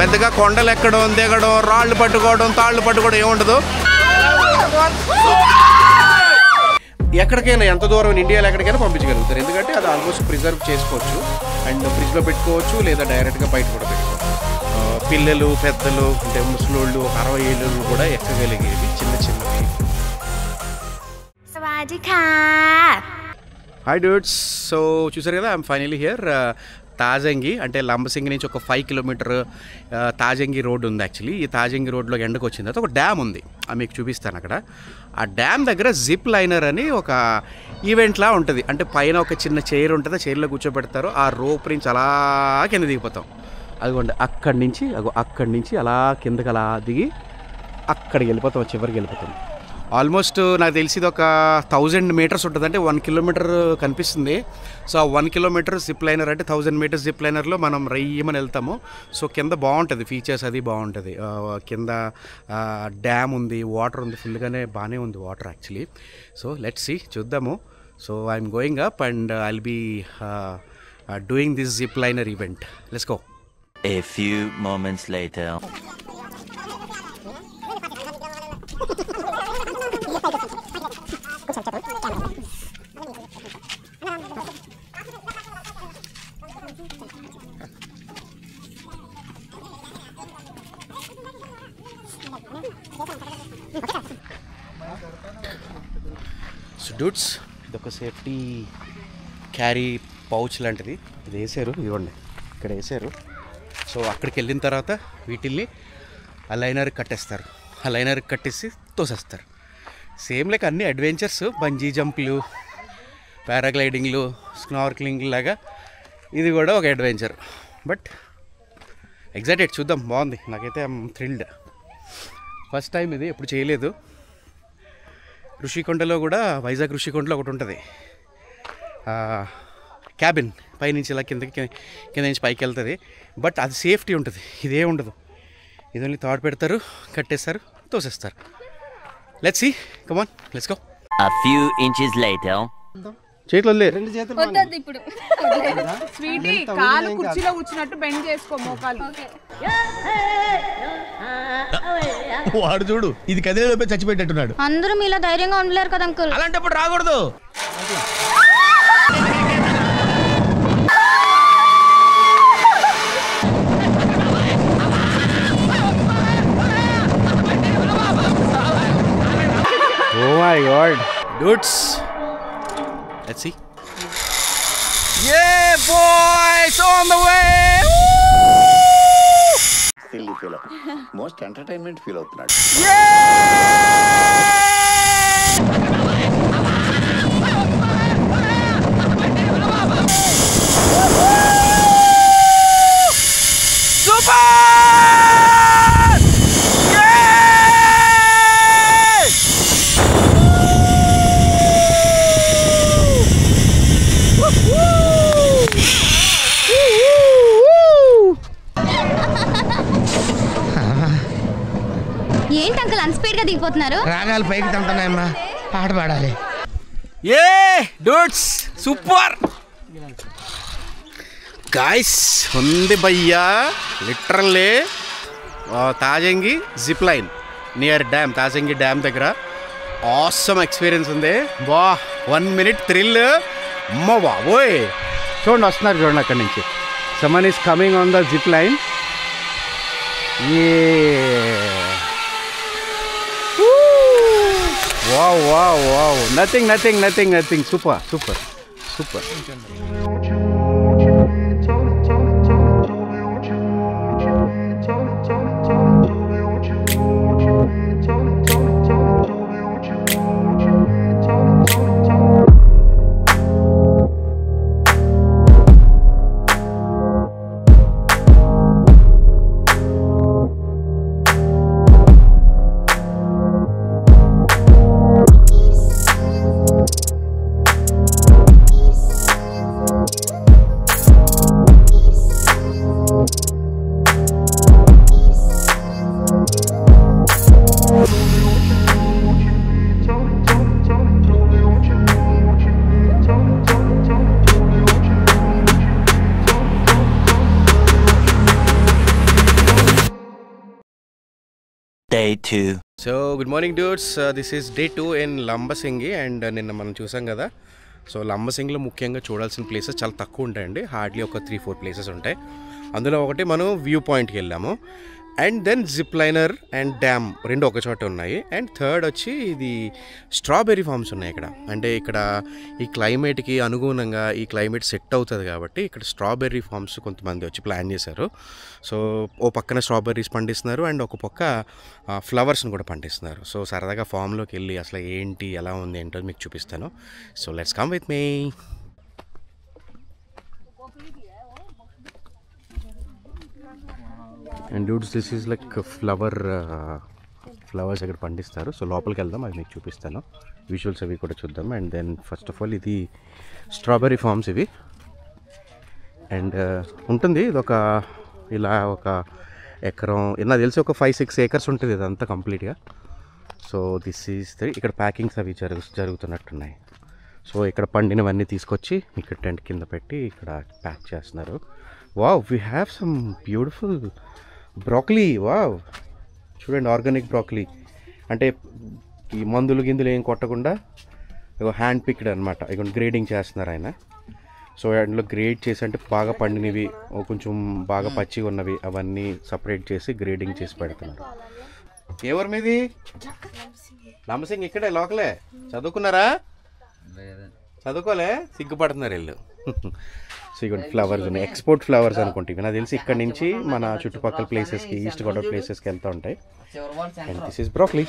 పెద్దగా కొండలు ఎక్కడం దిగడం రాళ్ళు పట్టుకోవడం తాళ్ళు పట్టుకోవడం ఏముండదు. ఎక్కడికైనా ఎంత దూరం ఇండియాలో ఎక్కడికైనా పంపించగలుగుతారు, ఎందుకంటే అది ఆల్మోస్ట్ ప్రిజర్వ్ చేసుకోవచ్చు అండ్ ఫ్రిడ్జ్లో పెట్టుకోవచ్చు లేదా డైరెక్ట్గా బయట కూడా పెట్టుకోవచ్చు. పిల్లలు పెద్దలు అంటే ముసలోళ్ళు 60 ఏళ్ళు కూడా ఎక్కగలిగేవి చిన్న చిన్నవి. హాయ్ డ్యూడ్స్, సో చూసారు కదా ఐఎమ్ ఫైనలీ హియర్. తాజంగి అంటే లంబసింగి నుంచి ఒక 5 కిలోమీటర్ తాజంగి రోడ్ ఉంది. యాక్చువల్లీ ఈ తాజంగి రోడ్లో ఎండకు వచ్చిన తర్వాత ఒక డ్యామ్ ఉంది, అది మీకు చూపిస్తాను. అక్కడ ఆ డ్యామ్ దగ్గర జిప్ లైనర్ అని ఒక ఈవెంట్లా ఉంటుంది. అంటే పైన ఒక చిన్న చైర్ ఉంటుంది, ఆ చైర్లో కూర్చోబెడతారు, ఆ రోప్ నుంచి అలా కింద దిగిపోతాం. అదిగోండి అక్కడి నుంచి అలా కిందకి అలా దిగి అక్కడికి వెళ్ళిపోతాం, చివరికి వెళ్ళిపోతాం. ఆల్మోస్ట్ నాకు తెలిసి ఇది ఒక 1000 మీటర్స్ ఉంటుంది, అంటే 1 కిలోమీటర్ కనిపిస్తుంది. సో ఆ 1 కిలోమీటర్ జిప్ లైనర్ అంటే 1000 మీటర్స్ జిప్ లైనర్లో మనం రయ్యమని వెళ్తాము. సో కింద బాగుంటుంది, ఫీచర్స్ అది బాగుంటుంది. కింద డ్యామ్ ఉంది, వాటర్ ఉంది, ఫుల్గానే బాగానే ఉంది water actually. So let's see, చూద్దాము. So I'm going up and I'll be doing this zip liner event. Let's go. A few moments later. So dudes, ఇదొక సేఫ్టీ క్యారీ పౌచ్ లాంటిది, ఇది వేసారు, ఇదిగోండి ఇక్కడ వేసారు. సో అక్కడికి వెళ్ళిన తర్వాత వీటిల్ని ఆ లైనర్కి కట్టేస్తారు, ఆ లైనర్కి కట్టేసి తోసేస్తారు. సేమ్ లైక్ అన్ని అడ్వెంచర్స్, బంజీ జంప్లు, పారాగ్లైడింగ్లు, స్నార్క్లింగ్ లాగా ఇది కూడా ఒక అడ్వెంచర్. బట్ ఎగ్జైటెడ్, చూద్దాం, బాగుంది. నాకైతే ఐఎమ్ థ్రిల్డ్. ఫస్ట్ టైం ఇది, ఎప్పుడు చేయలేదు. ఋషికొండలో కూడా, వైజాగ్ ఋషికొండలో ఒకటి ఉంటుంది క్యాబిన్, పైనుంచి ఇలా కింద నుంచి పైకి వెళ్తుంది. బట్ అది సేఫ్టీ ఉంటుంది, ఇదే ఉండదు. ఇది ఓన్లీ తాడు పెడతారు, కట్టేస్తారు, తోసేస్తారు. Let's see, come on, let's go. A few inches later. చేతులు వద్దొద్దు ఇప్పుడు. స్వీటీ, కాలు కుర్చీలో కూర్చున్నట్టు బెండ్ చేసుకో మోకాలు. వాడు చూడు, ఇది కదిలేలోపే చచ్చిపెట్టేట్టున్నాడు. అందరూ మీలా ధైర్యంగా ఉండలేరు కదా అంకుల్. అలాంటప్పుడు రాకూడదు. Oh my God, dudes, let's see. Yeah boys, on the way. Silly fellow, most entertainment feel అవుతున్నాడు. Super! ఏంటి అంకుల్ అంత స్పీడ్ గా దిగిపోతున్నారు? రాగాలు పైకి తంటున్నాయమ్మా, పాట పాడాలి. ఏ డూడ్స్, సూపర్ గాయ్స్, ఉంది భయ్యా. Literally Tajangi zip line near dam, Tajangi dam దగ్గర ఆసమ్ ఎక్స్పీరియన్స్ ఉంది. బా, 1 minute థ్రిల్. అమ్మ బాబోయ్, చూడండి వస్తున్నారు, చూడండి అక్కడి నుంచి. Someone is coming on the zip line. Wow, wow, wow. Nothing. Super. Day 2. So good morning dudes, this is day 2 in Lambasingi. And నిన్న మనం చూసాం కదా, సో లంబసింగిలో ముఖ్యంగా చూడాల్సిన ప్లేసెస్ చాలా తక్కువ ఉంటాయండి. హార్డ్లీ ఒక 3-4 ప్లేసెస్ ఉంటాయి. అందులో ఒకటి మనం వ్యూ పాయింట్కి వెళ్ళాము. And then zip liner and dam రెండు ఒక చోట ఉన్నాయి. అండ్ థర్డ్ వచ్చి ఇది స్ట్రాబెర్రీ ఫార్మ్స్ ఉన్నాయి ఇక్కడ. అంటే ఇక్కడ ఈ క్లైమేట్కి అనుగుణంగా ఈ క్లైమేట్ సెట్ అవుతుంది కాబట్టి ఇక్కడ స్ట్రాబెర్రీ ఫార్మ్స్ కొంతమంది వచ్చి ప్లాన్ చేశారు. సో ఓ పక్కన స్ట్రాబెర్రీస్ పండిస్తున్నారు అండ్ ఒక పక్క ఫ్లవర్స్ని కూడా పండిస్తున్నారు. సో సరదాగా ఫామ్లోకి వెళ్ళి అసలు ఏంటి ఎలా ఉంది ఏంటో మీకు చూపిస్తాను. So let's come with me. And dudes, this is like flowers ఇక్కడ పండిస్తారు. సో లోపలికి వెళ్దాం, అది మీకు చూపిస్తాను. విజువల్స్ అవి కూడా చూద్దాం. And then first of all ఇది స్ట్రాబెర్రీ ఫార్మ్స్ ఇవి. అండ్ ఉంటుంది ఇది ఇలా ఒక ఎకరం, నాకు తెలిసి ఒక 5-6 acres ఉంటుంది ఇదంతా కంప్లీట్గా. సో దిస్ ఈజ్ ఇక్కడ ప్యాకింగ్స్ అవి జరుగుతున్నట్టున్నాయి. సో ఇక్కడ పండినవన్నీ తీసుకొచ్చి ఇక్కడ టెంట్ కింద పెట్టి ఇక్కడ ప్యాక్ చేస్తున్నారు. Wow, we have some beautiful broccoli. Wow, చూడండి, ఆర్గానిక్ బ్రోకలీ. అంటే ఈ మందులు గిందులు ఏం కొట్టకుండా హ్యాండ్ పిక్డ్ అనమాట. ఇక గ్రేడింగ్ చేస్తున్నారు ఆయన. సో అందులో గ్రేడ్ చేసి, అంటే బాగా పండినవి, కొంచెం బాగా పచ్చిగా ఉన్నవి అవన్నీ సపరేట్ చేసి గ్రేడింగ్ చేసి పెడుతున్నారు. ఎవరి మీది? లంబసింగ్ ఇక్కడే లోకలే. చదువుకున్నారా? చదువుకోలే, సిగ్గుపడుతున్నారు వీళ్ళు. సో ఇక ఫ్లవర్స్ ఉన్నాయి, ఎక్స్పోర్ట్ ఫ్లవర్స్ అనుకుంటే. నాకు తెలిసి ఇక్కడ నుంచి మన చుట్టుపక్కల ప్లేసెస్కి, ఈస్ట్ గోదావరి ప్లేసెస్కి వెళ్తూ ఉంటాయి. And this is broccoli.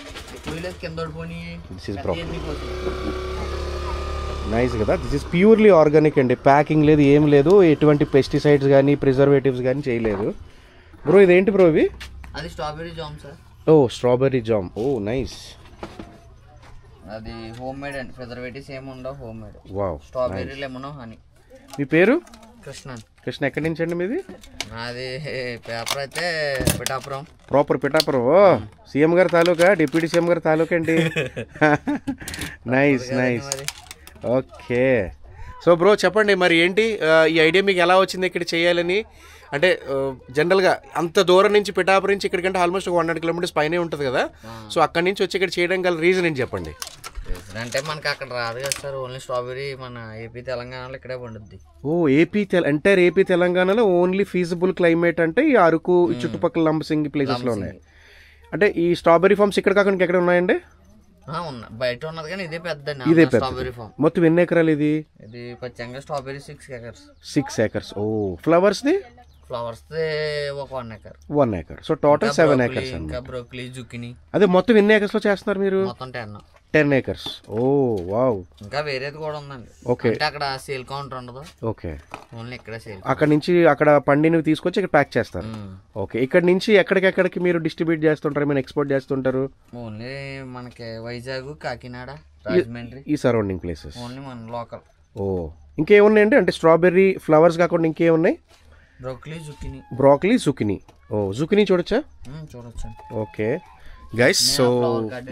This is broccoli. Nice కదా. దిస్ ఈస్ ప్యూర్లీ ఆర్గానిక్ అండి. ప్యాకింగ్ లేదు, ఏం లేదు, ఎటువంటి పెస్టిసైడ్స్ కానీ ప్రిజర్వేటివ్స్ కానీ చేయలేదు. బ్రో ఇదేంటి బ్రో ఇవి? అది strawberry jam sir. Oh strawberry jam. Oh nice. అది హోమ్ మేడ్ అండి, ప్రిజర్వేటివ్స్ ఏమి ఉండవు, home made. Wow. Strawberry lemon honey. మీ పేరు? కృష్ణన్. కృష్ణ, ఎక్కడి నుంచి అండి మీది? అది పేపర్ అయితే పిఠాపురం. ప్రాపర్ పిఠాపురం. ఓ సీఎం గారి తాలూకా, డిప్యూటీ సీఎం గారి తాలూకా అండి. Nice nice. Okay. So bro చెప్పండి, మరి ఏంటి ఈ ఐడియా మీకు ఎలా వచ్చింది ఇక్కడ చేయాలని? అంటే జనరల్గా అంత దూరం నుంచి పిఠాపురం నుంచి ఇక్కడికంటే ఆల్మోస్ట్ 100 kilometers పైనే ఉంటుంది కదా. సో అక్కడి నుంచి వచ్చి ఇక్కడ చేయడం గల రీజన్ ఏంటి చెప్పండి? అంటే మనకి అక్కడ రాదు కదా సార్, ఓన్లీ స్ట్రాబెర్రీ మన ఏపీ తెలంగాణలో ఇక్కడే పండుద్ది. ఓ ఎంటైర్ ఏపీ తెలంగాణలో ఓన్లీ ఫీజిబుల్ క్లైమేట్ అంటే ఈ అరకు, ఈ చుట్టుపక్కల లంబసింగి ప్లేసెస్లో ఉన్నాయి. అంటే ఈ స్ట్రాబెర్రీ ఫార్మ్స్ ఇక్కడ కాకుండా ఎక్కడ ఉన్నాయండి? బయట ఉన్నది కానీ ఇదే పెద్ద స్ట్రాబెర్రీ ఫార్మ్. మొత్తం ఎన్ని ఎకరాలు ఇది? ఇది పచ్చంగా స్ట్రాబెర్రీ 6 acres. 6 acres. ఓ ఫ్లవర్స్ది? ఫ్లవర్స్ ఒక 1 acre. 1 acre. So total 7 acres. ఇంకా బ్రోకలీ, జుకినీ. అదే మొత్తం ఎన్ని acres లో చేస్తున్నారు మీరు? మొత్తం 10 acres. ఓ వావ్. ఇంకా వేరేది కూడా ఉందండి. ఓకే. అంటే అక్కడ సేల్ కౌంటర్ ఉండదు. ఓకే. ఓన్లీ ఇక్కడ సేల్. అక్కడ నుంచి అక్కడ పండినవి తీసుకొచ్చి ఇక్కడ ప్యాక్ చేస్తారు. ఓకే. ఇక్కడ నుంచి ఎక్కడికెక్కడికి మీరు డిస్ట్రిబ్యూట్ చేస్తుంటారు, మీరు ఎక్స్పోర్ట్ చేస్తుంటారు? ఓన్లీ మనకి వైజాగ్, కాకినాడ, రాజమండ్రి, ఈ సరౌండింగ్ ప్లేసెస్. ఓన్లీ మన లోకల్. ఓ ఇంకేమున్నాయండి? అంటే స్ట్రాబెర్రీ ఫ్లవర్స్ కాకుండా ఇంకేమున్నాయి? Broccoli, zucchini. Broccoli, zucchini. Oh zucchini చూడొచ్చా? చూడొచ్చు. ఓకే గైస్, సో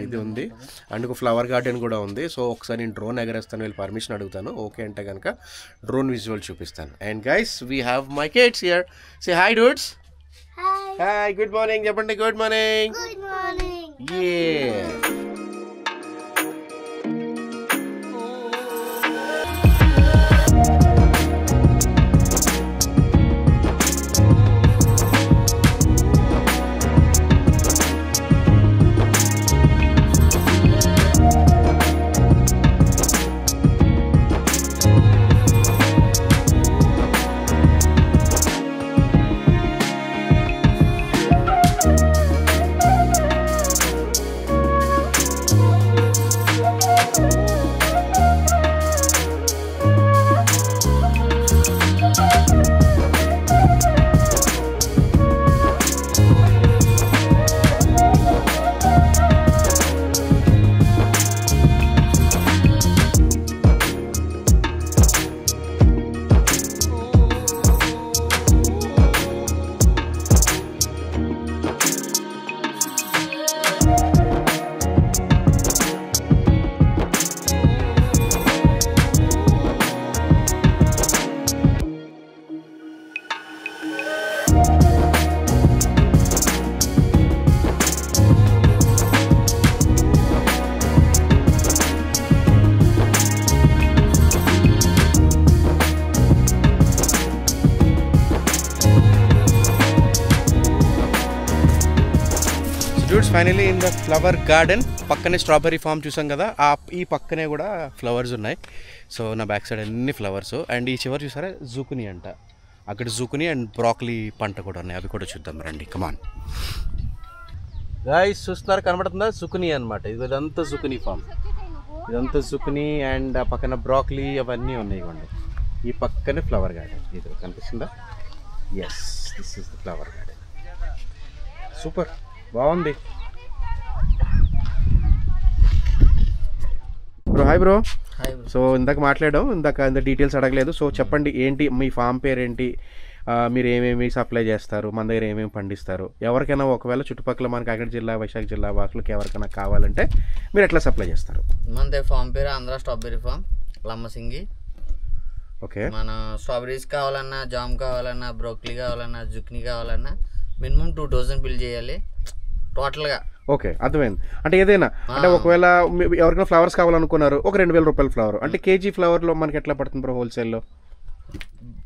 ఇది ఉంది అండ్ ఒక ఫ్లవర్ గార్డెన్ కూడా ఉంది. సో ఒకసారి నేను డ్రోన్ ఎగరేస్తాను, వీళ్ళు పర్మిషన్ అడుగుతాను. ఓకే అంటే కనుక డ్రోన్ విజువల్ చూపిస్తాను. And guys, we have my kids here. Say hi dudes. Hi, good morning చెప్పండి. Good morning. Yay. Dudes finally in the flower garden. పక్కనే స్ట్రాబెర్రీ ఫామ్ చూసాం కదా, ఈ పక్కనే కూడా ఫ్లవర్స్ ఉన్నాయి. సో నా బ్యాక్ సైడ్ అన్ని ఫ్లవర్స్. అండ్ ఈ చివరి చూసారా జుకుని అంట, అక్కడ జుకుని అండ్ బ్రాక్లీ పంట కూడా ఉన్నాయి, అవి కూడా చూద్దాం రండి. కమాన్ గాయ్స్, చూస్తున్నారు కనబడుతుందా? జుకుని అనమాట, ఇదంతా జుకుని ఫామ్, ఇదంతా జుకుని. అండ్ ఆ పక్కన బ్రాక్లీ అవన్నీ ఉన్నాయి. ఇవ్వండి ఈ పక్కనే ఫ్లవర్ గార్డెన్, ఇది కనిపిస్తుందా? Yes, this is the flower garden. Super, బాగుంది బ్రో. Hi bro. సో ఇందాక మాట్లాడాం, ఇందాక డీటెయిల్స్ అడగలేదు. సో చెప్పండి, ఏంటి మీ ఫామ్ పేరేంటి, మీరు ఏమేమి సప్లై చేస్తారు, మన దగ్గర ఏమేమి పండిస్తారు, ఎవరికైనా ఒకవేళ చుట్టుపక్కల మన కాకినాడ జిల్లా వైశాఖ జిల్లా వాసులకు ఎవరికైనా కావాలంటే మీరు ఎట్లా సప్లై చేస్తారు? మన దగ్గర ఫామ్ పేరు Andhra strawberry farm Lambasingi. Okay, మన స్ట్రాబెర్రీస్ కావాలన్నా, జామ్ కావాలన్నా, బ్రోక్లీ కావాలన్నా, జుక్నీ కావాలన్నా మినిమం 2000 బిల్ చేయాలి టోటల్గా. ఓకే, అర్థమైంది. అంటే ఏదైనా అంటే ఒకవేళ ఎవరికైనా ఫ్లవర్స్ కావాలనుకున్నారు, ఒక 2000 రూపాయల ఫ్లవర్ అంటే కేజీ ఫ్లవర్లో మనకి ఎట్లా పడుతుంది బ్రో హోల్సేల్లో?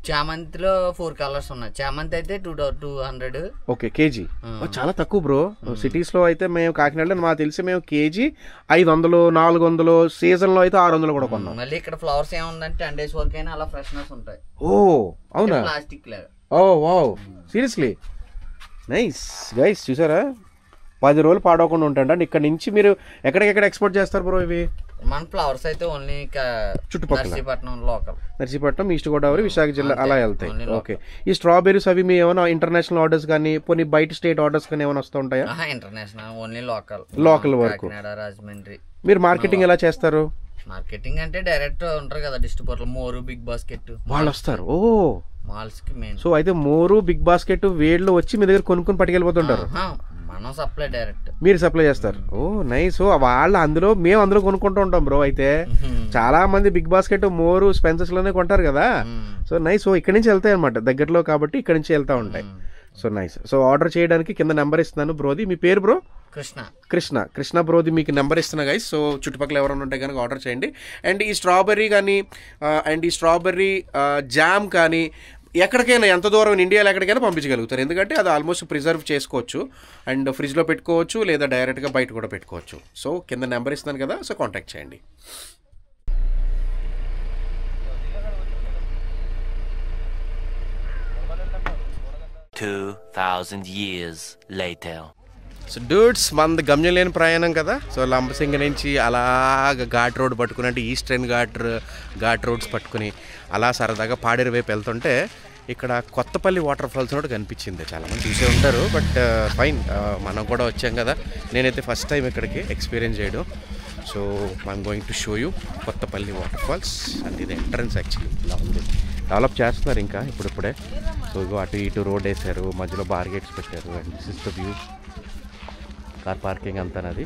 చామంతిలో 4 కలర్స్ ఉన్నాయి. చామంతి అయితే 200. ఓకే, కేజీ చాలా తక్కువ బ్రో. సిటీస్ లో అయితే మేము కాకినాడలో మాకు తెలిసి మేము కేజీ 500, 400, సీజన్ లో అయితే 600 కూడా కొన్నాం. మళ్ళీ ఇక్కడ ఫ్లవర్స్ ఏముందంటే 10 days వరకు అయినా అలా ఫ్రెష్నెస్ ఉంటాయి. ఓ అవునా? ప్లాస్టిక్ లాగా. ఓ వావ్, సీరియస్లీ నైస్ గైస్. చూసారా 10 రోజులు పాడవకుండా ఉంటాయండి. అండ్ ఇక్కడ నుంచి మీరు ఎక్కడికెక్కడ ఎక్స్పోర్ట్ చేస్తారు బ్రో ఇవి? మన ఫ్లవర్స్ అయితే ఓన్లీ చుట్టుపక్కల నర్సీపట్నం లోకల్, నర్సీపట్నం, ఈస్ట్ గోదావరి, విశాఖ జిల్లా అలా వెళ్తాయి. ఓకే, ఈ స్ట్రాబెర్రీస్ అవి మీ ఏమైనా ఇంటర్నేషనల్ ఆర్డర్స్ కానీ పోనీ బయట స్టేట్ ఆర్డర్స్ కానీ ఏమైనా వస్తూ ఉంటాయా? ఇంటర్నేషనల్ ఓన్లీ లోకల్ వరకు. రాజమండ్రి. మీరు మార్కెటింగ్ ఎలా చేస్తారు? మార్కెటింగ్ అంటే డైరెక్ట్ ఉంటారు కదా డిస్ట్రిబ్యూటర్లు, మోరు, బిగ్ బాస్కెట్ వాళ్ళు వస్తారు. ఓ మాల్స్ కి మెయిన్. సో అయితే మోరు, బిగ్ బాస్కెట్ వేళ్ళు వచ్చి మీ దగ్గర కొనుక్కొని పట్టుకెళ్ళిపోతుంటారు, మనం సప్లై డైరెక్ట్, మీరు సప్లై చేస్తారు. ఓ నైస్. వాళ్ళు మేము అందులో కొనుక్కుంటూ ఉంటాం బ్రో. అయితే చాలా మంది బిగ్ బాస్కెట్, మోరు, స్పెన్సర్స్ లోనే కొంటారు కదా. So nice. సో ఇక్కడ నుంచి వెళ్తాయి అనమాట, దగ్గరలో కాబట్టి ఇక్కడ నుంచి వెళ్తా ఉంటాయి. So nice. సో ఆర్డర్ చేయడానికి కింద నెంబర్ ఇస్తున్నాను బ్రోది. మీ పేరు బ్రో? కృష్ణ బ్రోది మీకు నెంబర్ ఇస్తున్నా గైస్. సో చుట్టుపక్కల ఎవరైనా ఉంటే కనుక ఆర్డర్ చేయండి. అండ్ ఈ స్ట్రాబెర్రీ కానీ అండ్ ఈ స్ట్రాబెర్రీ జామ్ కానీ ఎక్కడికైనా ఎంత దూరం ఇండియాలో ఎక్కడికైనా పంపించగలుగుతారు, ఎందుకంటే అది ఆల్మోస్ట్ ప్రిజర్వ్ చేసుకోవచ్చు అండ్ ఫ్రిడ్జ్లో పెట్టుకోవచ్చు, లేదా డైరెక్ట్గా బయట కూడా పెట్టుకోవచ్చు. సో కింద నెంబర్ ఇస్తున్నాను కదా, సో కాంటాక్ట్ చేయండి. సో డ్యూడ్స్, మనది గమ్యం లేని ప్రయాణం కదా. సో లంబసింగి నుంచి అలాగ ఘాట్ రోడ్ పట్టుకుని, అంటే ఈస్టర్న్ ఘాట్ రోడ్స్ పట్టుకుని అలా సరదాగా పాడేరు వైపు వెళ్తుంటే ఇక్కడ కొత్తపల్లి వాటర్ ఫాల్స్ కూడా కనిపించింది. చాలామంది చూసే ఉంటారు, బట్ ఫైన్, మనం కూడా వచ్చాం కదా. నేనైతే ఫస్ట్ టైం ఇక్కడికి ఎక్స్పీరియన్స్ చేయడం. So I'm going to show you Kothapalli water falls. And ఇది ఎంట్రన్స్ యాక్చువల్లీ ఇలా ఉంది, డెవలప్ చేస్తున్నారు ఇంకా ఇప్పుడిప్పుడే. సో ఇగో అటు ఇటు రోడ్ వేశారు, మధ్యలో బార్గేట్స్ పెట్టారు. And this is the view, car parking అంతానది.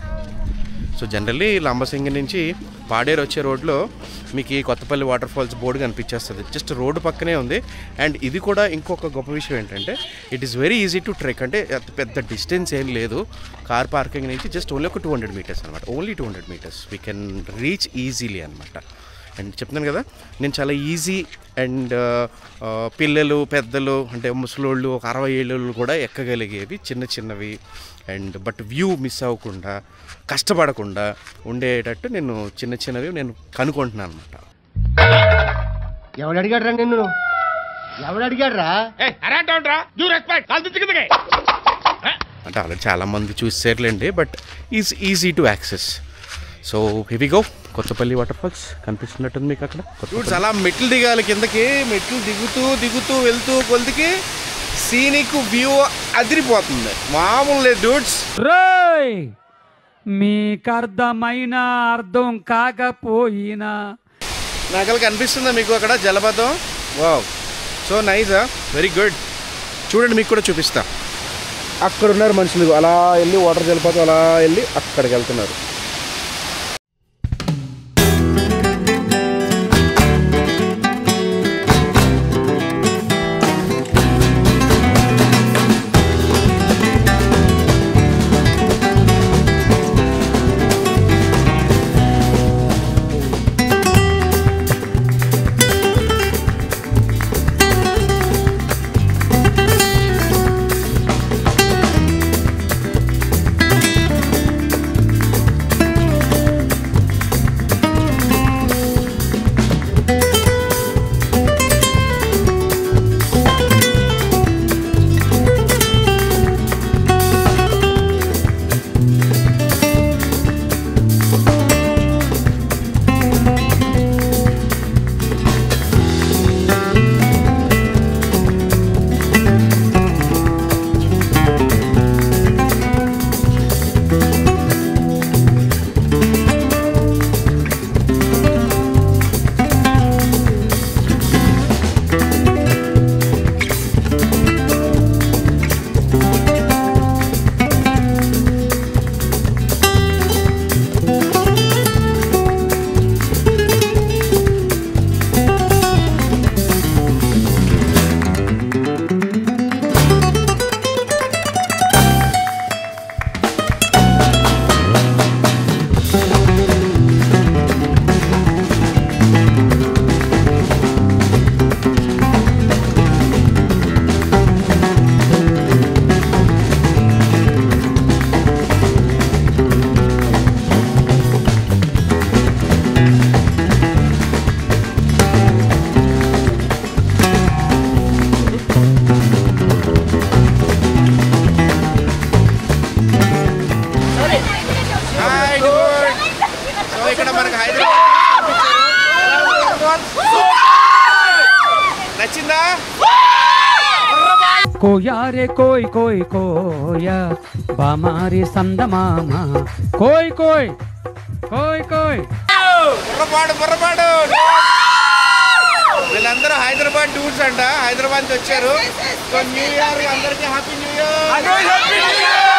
సో జనరల్లీ లంబసింగి నుంచి పాడేరు వచ్చే రోడ్లో మీకు ఈ కొత్తపల్లి వాటర్ ఫాల్స్ బోర్డు కనిపించేస్తుంది, జస్ట్ రోడ్డు పక్కనే ఉంది. అండ్ ఇది కూడా ఇంకొక గొప్ప విషయం ఏంటంటే it is very easy to trek. అంటే పెద్ద డిస్టెన్స్ ఏం లేదు, కార్ పార్కింగ్ నుంచి జస్ట్ ఓన్లీ ఒక 200 మీటర్స్ అనమాట. Only 200 meters we can reach easily అనమాట. అండ్ చెప్తున్నాను కదా, నేను చాలా ఈజీ అండ్ పిల్లలు, పెద్దలు, అంటే ముసలోళ్ళు, ఒక 60 ఏళ్ళు కూడా ఎక్కగలిగేవి చిన్నవి. అండ్ బట్ వ్యూ మిస్ అవ్వకుండా, కష్టపడకుండా ఉండేటట్టు నేను చిన్నవి నేను కనుక్కుంటున్నాను అనమాట. ఎవడు అడిగాడు రా నిన్ను? ఎవడు అడిగాడు రా? అంటే ఆల్రెడీ చాలామంది చూసేర్లేండి, but easy to access. So here we go. Kothapalli water falls కనిపిస్తున్నట్టుంది మీకు అక్కడ. అలా మెట్లు దిగాలి కిందకి, మెట్లు దిగుతూ వెళ్తూ కొద్దికి సీనిక్ వ్యూ అదిరిపోతుంది, మామూలు లేదు డ్యూడ్స్. మీకు అర్థం కాకపోయినా నాకు కనిపిస్తుందా మీకు అక్కడ జలపాతం? Wow, so nice, very good. చూడండి, మీకు కూడా చూపిస్తా. అక్కడ ఉన్నారు మనుషులు, అలా వెళ్ళి వాటర్ జలపాతం అలా వెళ్ళి అక్కడికి వెళ్తున్నారు. కోయా రే కోయ్ కోయ్ కోయా బామారి సందమామ కోయ్ కోయ్ కోయ్ కోయ్. బుర్రపాడు వీళ్ళందరూ హైదరాబాద్ టూర్స్ అంట, హైదరాబాద్ వచ్చారు. సో న్యూ ఇయర్ అందరికీ హ్యాపీ న్యూ ఇయర్.